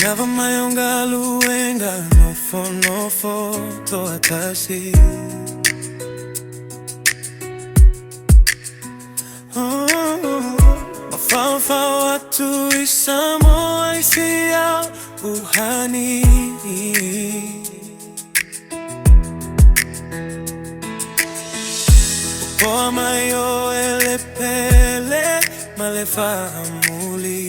Never mayonga luenga nofo to atasi. Mafafa watu isamo aisia uhani. Upoa mayo elepele malefa amuli.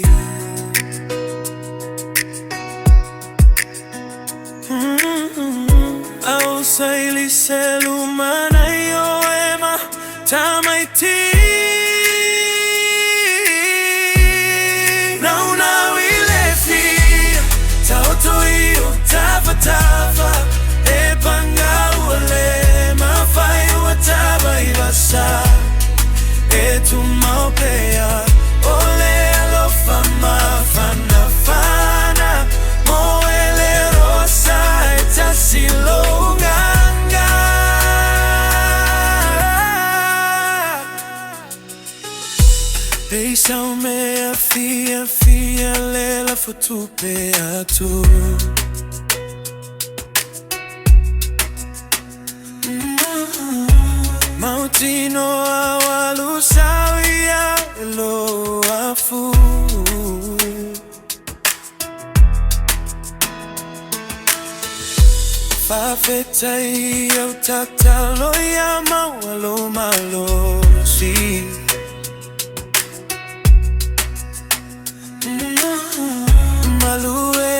Au saili selumana yo ema tamaiti. Na unawile fia tauto iyo tava epanga uole mafai wataba ibasa Tumau pea ole alofa mafana fana moele rosa itasilonganga. Peisa umea fia lela futupea tu. Mautino awalusawia lo afu. Fafeta iyo tatalo ya mawalo malosi. Malue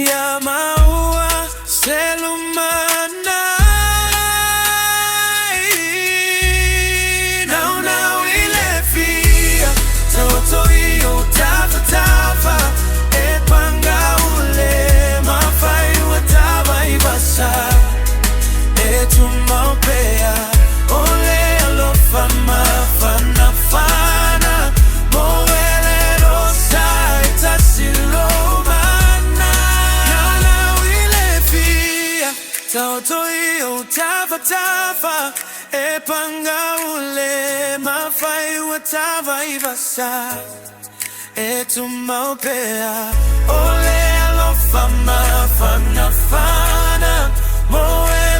ya maua selumana. Na unawile fia tauto iyo tava epanga ule mafai wataba ibasa Tumau pea ole alofa mafana fana moele rosa itasilomana. Na unawile fia tauto iyo tava epanga ule mafai wataba ibasa Tumau pea ole alofa mafana fana moele